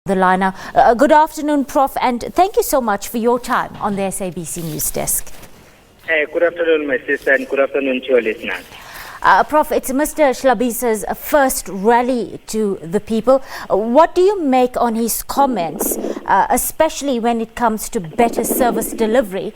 The line now. Good afternoon, Prof, and thank you so much for your time on the SABC News Desk. Good afternoon, my sister, and good afternoon to your listeners. Prof, it's Mr. Hlabisa's first rally to the people. What do you make on his comments, especially when it comes to better service delivery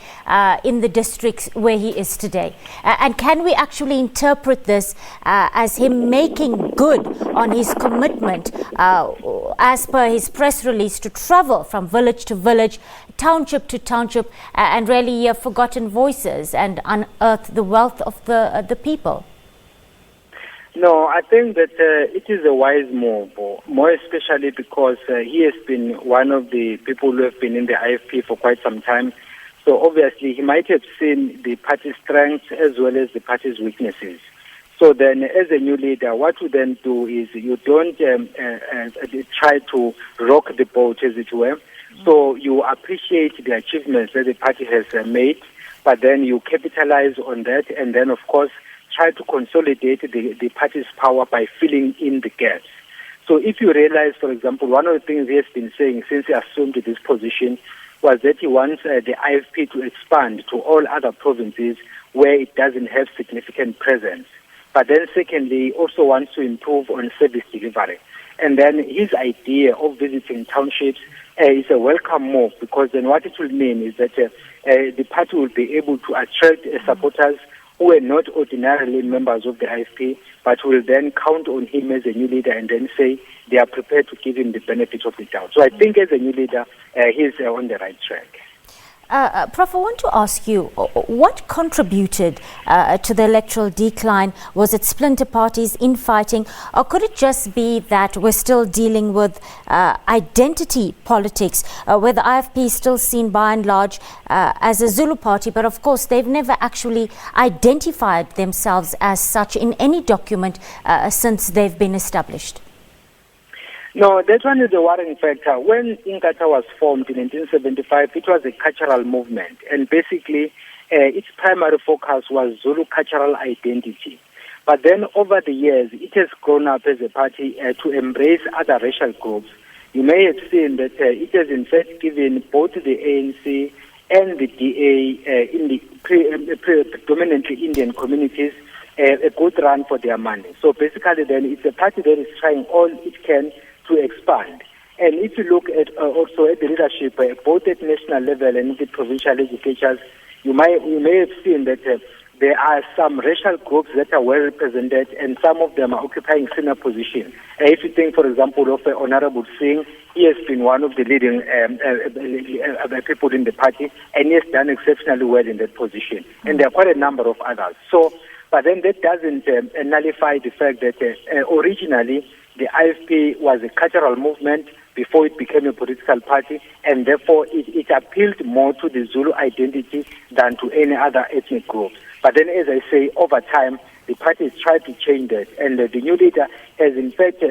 in the districts where he is today? And can we actually interpret this as him making good on his commitment, as per his press release, to travel from village to village, township to township, and really hear forgotten voices and unearth the wealth of the people? No, I think that it is a wise move, more especially because he has been one of the people who have been in the IFP for quite some time. So obviously he might have seen the party's strengths as well as the party's weaknesses. So then as a new leader, what you then do is you don't try to rock the boat, as it were. So you appreciate the achievements that the party has made, but then you capitalize on that, and then of course try to consolidate the party's power by filling in the gaps. So if you realize, for example, one of the things he has been saying since he assumed this position was that he wants the IFP to expand to all other provinces where it doesn't have significant presence. But then secondly, he also wants to improve on service delivery. And then his idea of visiting townships is a welcome move, because then what it will mean is that the party will be able to attract supporters who are not ordinarily members of the IFP, but will then count on him as a new leader and then say they are prepared to give him the benefit of the doubt. So I think as a new leader, he's on the right track. Prof, I want to ask you, what contributed to the electoral decline? Was it splinter parties, infighting, or could it just be that we're still dealing with identity politics, where the IFP is still seen by and large as a Zulu party, but of course they've never actually identified themselves as such in any document since they've been established? No, that one is a worrying factor. When Inkatha was formed in 1975, it was a cultural movement, and basically its primary focus was Zulu cultural identity. But then over the years, it has grown up as a party to embrace other racial groups. You may have seen that it has in fact given both the ANC and the DA in the predominantly Indian communities a good run for their money. So basically then it's a party that is trying all it can to expand. And if you look at also at the leadership, both at national level and the provincial legislatures, you may have seen that there are some racial groups that are well represented, and some of them are occupying senior positions. If you think, for example, of Honorable Singh, he has been one of the leading people in the party, and he has done exceptionally well in that position. And there are quite a number of others. So, but then that doesn't nullify the fact that originally the IFP was a cultural movement before it became a political party, and therefore it appealed more to the Zulu identity than to any other ethnic group. But then, as I say, over time, the party has tried to change that, and the new leader has in fact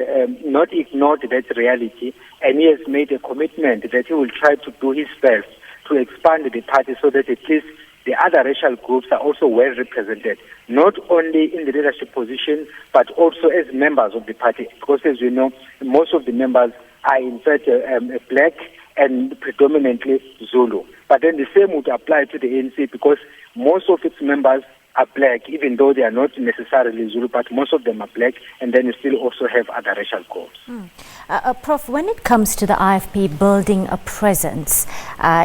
not ignored that reality, and he has made a commitment that he will try to do his best to expand the party so that at least the other racial groups are also well represented, not only in the leadership position, but also as members of the party. Because as you know, most of the members are in fact black and predominantly Zulu. But then the same would apply to the ANC, because most of its members are black, even though they are not necessarily Zulu, but most of them are black, and then you still also have other racial groups. Prof, when it comes to the IFP building a presence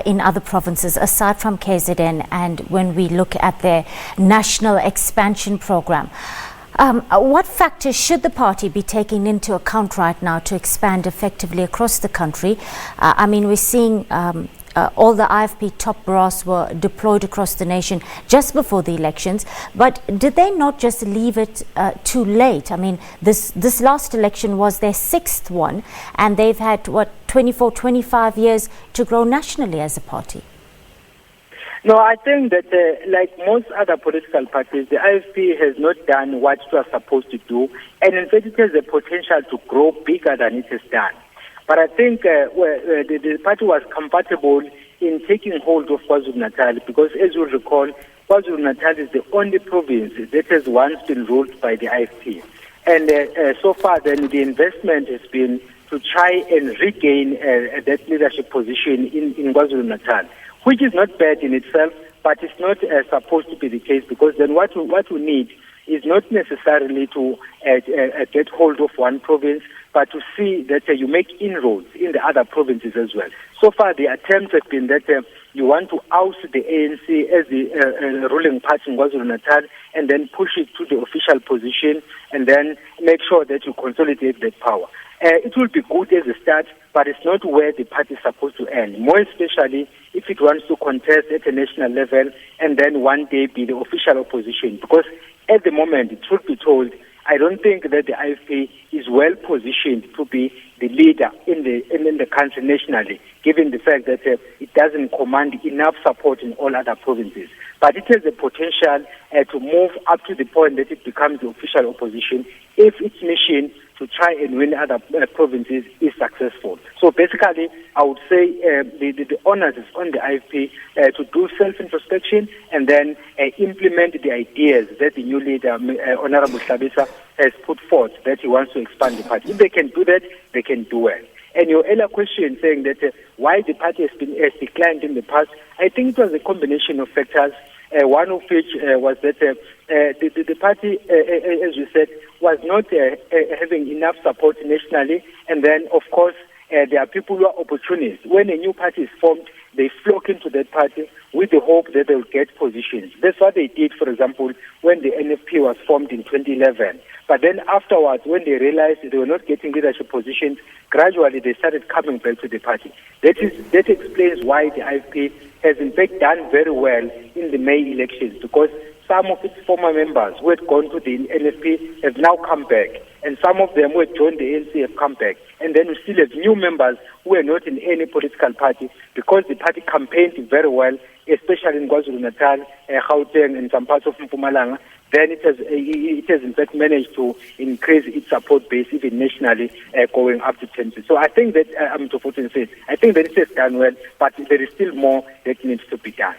in other provinces, aside from KZN, and when we look at their national expansion program, what factors should the party be taking into account right now to expand effectively across the country? I mean, we're seeing all the IFP top brass were deployed across the nation just before the elections, but did they not just leave it too late? I mean, this last election was their sixth one, and they've had, 24, 25 years to grow nationally as a party. No, I think that like most other political parties, the IFP has not done what it was supposed to do, and in fact it has the potential to grow bigger than it has done. But I think the party was compatible in taking hold of KwaZulu-Natal, because as you recall, KwaZulu-Natal is the only province that has once been ruled by the IFP. And so far then the investment has been to to try and regain that leadership position in KwaZulu-Natal, which is not bad in itself, but it's not supposed to be the case, because then what we need is not necessarily to get hold of one province, but to see that you make inroads in the other provinces as well. So far, the attempts have been that you want to oust the ANC as the ruling party in KwaZulu-Natal and then push it to the official position and then make sure that you consolidate that power. It will be good as a start, but it's not where the party is supposed to end, more especially if it wants to contest at a national level and then one day be the official opposition. Because at the moment, truth be told, I don't think that the IFP is well positioned to be the leader in the country nationally, given the fact that it doesn't command enough support in all other provinces. But it has the potential to move up to the point that it becomes the official opposition if its mission to try and win other provinces is successful. So basically, I would say the onus is on the IFP to do self-introspection and then implement the ideas that the new leader, Honorable Hlabisa, has put forth, that he wants to expand the party. If they can do that, they can do well. And your earlier question saying that why the party has declined in the past, I think it was a combination of factors, one of which was that the party, as you said, was not having enough support nationally. And then, of course, there are people who are opportunists. When a new party is formed, they flock into that party with the hope that they will get positions. That's what they did, for example, when the NFP was formed in 2011. But then afterwards, when they realized they were not getting leadership positions, gradually they started coming back to the party. That explains why the IFP has in fact done very well in the May elections, because some of its former members who had gone to the NFP have now come back, and some of them who had joined the ANC have come back. And then we still have new members who are not in any political party, because the party campaigned very well, especially in KwaZulu-Natal, Gauteng, and some parts of Mpumalanga. Then it has in fact managed to increase its support base even nationally, going up to 10%. So I think that, I think that it has done well, but there is still more that needs to be done.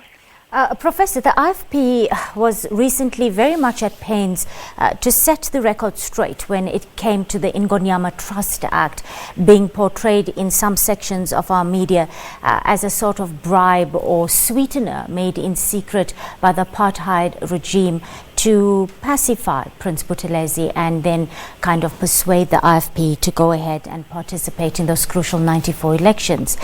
Professor, the IFP was recently very much at pains to set the record straight when it came to the Ingonyama Trust Act being portrayed in some sections of our media as a sort of bribe or sweetener made in secret by the apartheid regime to pacify Prince Buthelezi and then kind of persuade the IFP to go ahead and participate in those crucial 94 elections.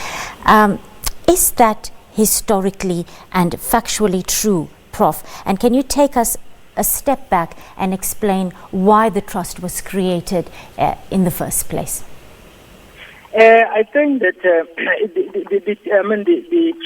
Is that historically and factually true, Prof? And can you take us a step back and explain why the trust was created in the first place? I think that the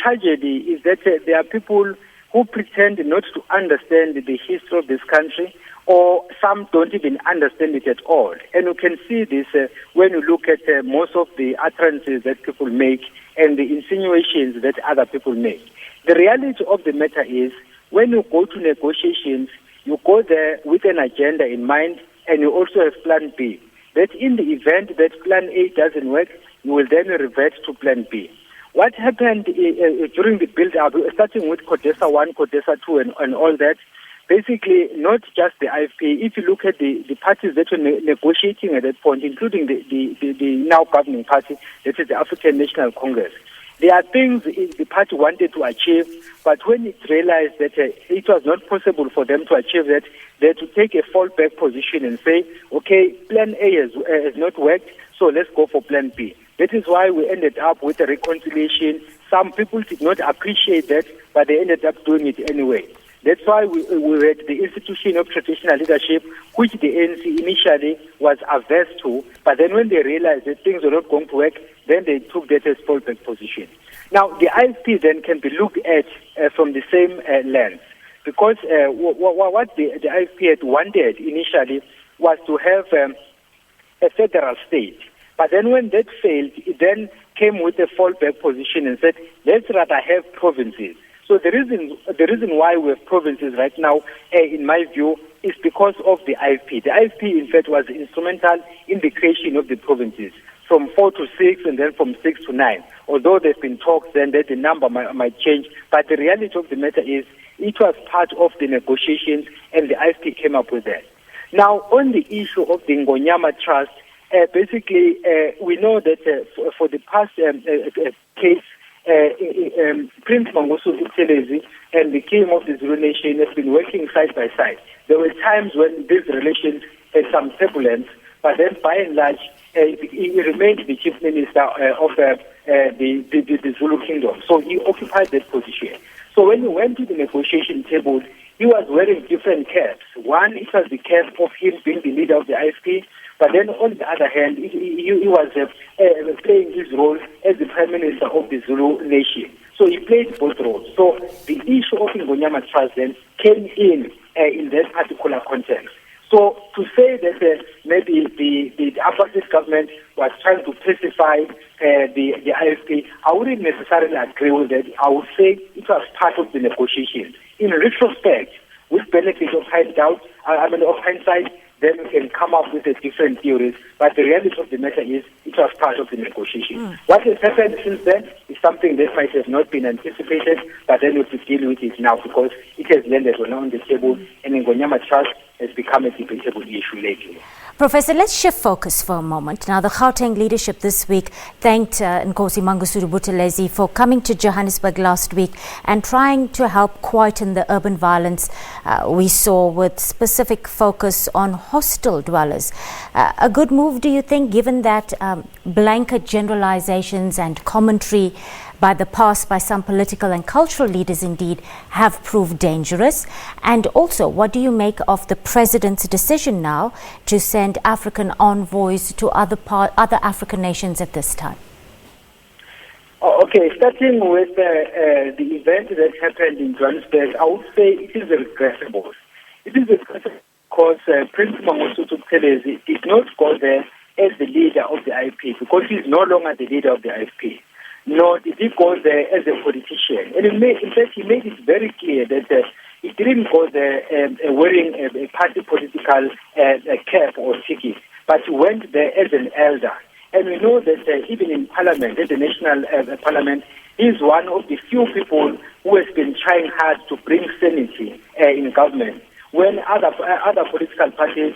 tragedy is that there are people who pretend not to understand the history of this country, or some don't even understand it at all. And you can see this when you look at most of the utterances that people make and the insinuations that other people make. The reality of the matter is, when you go to negotiations, you go there with an agenda in mind, and you also have plan B. That in the event that plan A doesn't work, you will then revert to plan B. What happened during the build-up, starting with CODESA 1, CODESA 2, and all that, basically not just the IFP. If you look at the parties that were negotiating at that point, including the now governing party, that is the African National Congress, there are things the party wanted to achieve, but when it realized that it was not possible for them to achieve that, they had to take a fallback position and say, okay, plan A has not worked, so let's go for plan B. That is why we ended up with a reconciliation. Some people did not appreciate that, but they ended up doing it anyway. That's why we had the institution of traditional leadership, which the ANC initially was averse to, but then when they realized that things were not going to work, then they took that as fallback position. Now, the IFP then can be looked at from the same lens, because what the IFP had wanted initially was to have a federal state. But then when that failed, it then came with a fallback position and said, let's rather have provinces. So the reason why we have provinces right now, in my view, is because of the IFP. The IFP, in fact, was instrumental in the creation of the provinces, from 4 to 6 and then from 6 to 9. Although there's been talks then that the number might change, but the reality of the matter is it was part of the negotiations and the IFP came up with that. Now, on the issue of the Ingonyama Trust, basically, we know that for the past case, Prince Mangosuthu Buthelezi and the King of the Zulu Nation have been working side by side. There were times when these relations had some turbulence, but then by and large, he remained the chief minister of the Zulu kingdom. So he occupied that position. So when he went to the negotiation table, he was wearing different caps. One, it was the cap of him being the leader of the IFP, but then on the other hand, he was playing his role as the prime minister of the Zulu nation. So he played both roles. So the issue of Ingonyama Trust then came in that particular context. So to say that maybe the apartheid government was trying to pacify the IFP, I wouldn't necessarily agree with that. I would say it was part of the negotiations. In retrospect, with benefit of hindsight, then we can come up with a different theories. But the reality of the matter is it was part of the negotiation. What has happened since then is something that might have not been anticipated, but then we have to deal with it now because it has landed on the table, and Ingonyama Trust has become a debatable issue lately. Professor, let's shift focus for a moment. Now, the Gauteng leadership this week thanked Prince Mangosuthu Buthelezi for coming to Johannesburg last week and trying to help quieten the urban violence we saw, with specific focus on hostel dwellers. A good move, do you think, given that blanket generalizations and commentary by the past by some political and cultural leaders indeed have proved dangerous? And also, what do you make of the president's decision now to send African envoys to other African nations at this time? Okay, starting with the event that happened in Johannesburg, I would say it is regrettable. It is regrettable because Prince Mangosuthu Buthelezi did not go there as the leader of the IFP, because he is no longer the leader of the IFP. Nor did he go there as a politician. And in fact, he made it very clear that he didn't go there wearing a party political cap or ticket, but he went there as an elder. And we know that even in Parliament, at the National Parliament, he is one of the few people who has been trying hard to bring sanity in government. When other political parties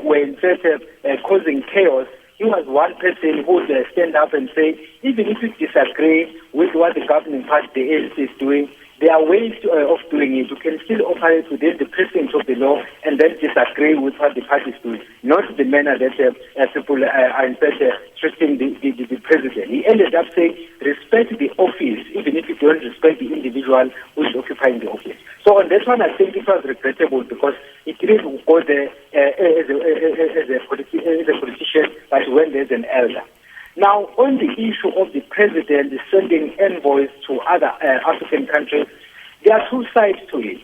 were in fact causing chaos, he was one person who would stand up and say, even if you disagree with what the governing party, the ANC, is doing, there are ways of doing it. You can still operate within the precincts of the law and then disagree with what the party is doing, not the manner that people are in fact treating the president. He ended up saying, respect the office, even if you don't respect the individual who is occupying the office. So on that one, I think it was regrettable because he didn't go there as a politician, but he went there as an elder. Now, on the issue of the president sending envoys to other African countries, there are two sides to it.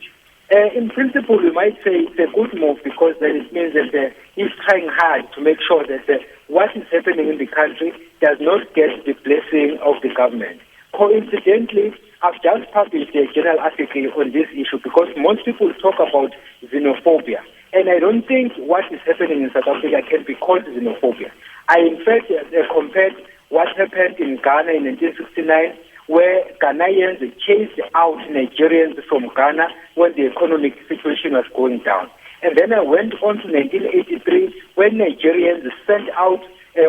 In principle, we might say it's a good move because then it means that he's trying hard to make sure that what is happening in the country does not get the blessing of the government. Coincidentally, I've just published a journal article on this issue because most people talk about xenophobia. And I don't think what is happening in South Africa can be called xenophobia. I, in fact, compared what happened in Ghana in 1969, where Ghanaians chased out Nigerians from Ghana when the economic situation was going down. And then I went on to 1983, when Nigerians sent out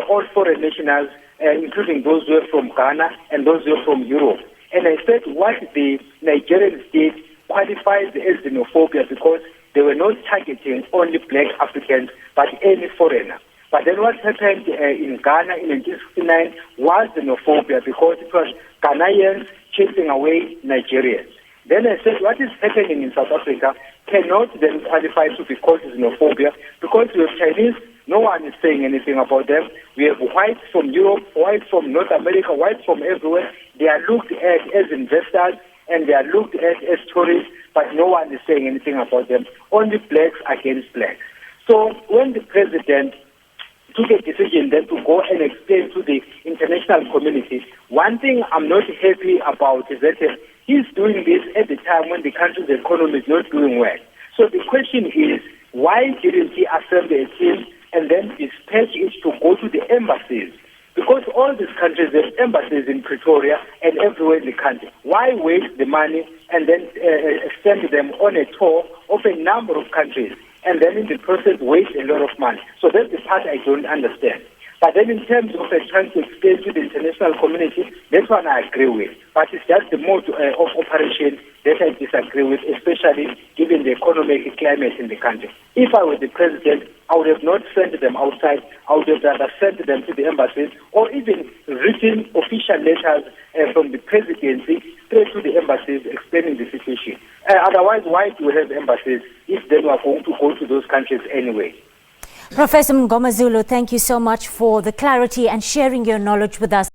all foreign nationals, including those who were from Ghana and those who were from Europe. And I said what the Nigerian state qualifies as xenophobia because they were not targeting only black Africans, but any foreigner. But then what happened in Ghana in 1969 was xenophobia because it was Ghanaians chasing away Nigerians. Then I said what is happening in South Africa cannot then qualify to be called xenophobia because we have Chinese, no one is saying anything about them. We have whites from Europe, whites from North America, whites from everywhere. They are looked at as investors and they are looked at as tourists, but no one is saying anything about them. Only blacks against blacks. So when the president took a decision then to go and explain to the international community, one thing I'm not happy about is that he's doing this at the time when the country's economy is not doing well. So the question is, why didn't he assemble a team and then dispatch it to go to the embassies? Because all these countries have embassies in Pretoria and everywhere in the country. Why waste the money and then send them on a tour of a number of countries? and then in the process waste a lot of money. So that's the part I don't understand. But then in terms of trying to explain to the international community, that one I agree with. But it's just the mode of operation that I disagree with, especially given the economic climate in the country. If I were the president, I would have not sent them outside. I would have rather sent them to the embassies, or even written official letters from the presidency straight to the embassies explaining the situation. Otherwise, why do we have embassies if they are going to go to those countries anyway? Professor Mngomezulu, thank you so much for the clarity and sharing your knowledge with us.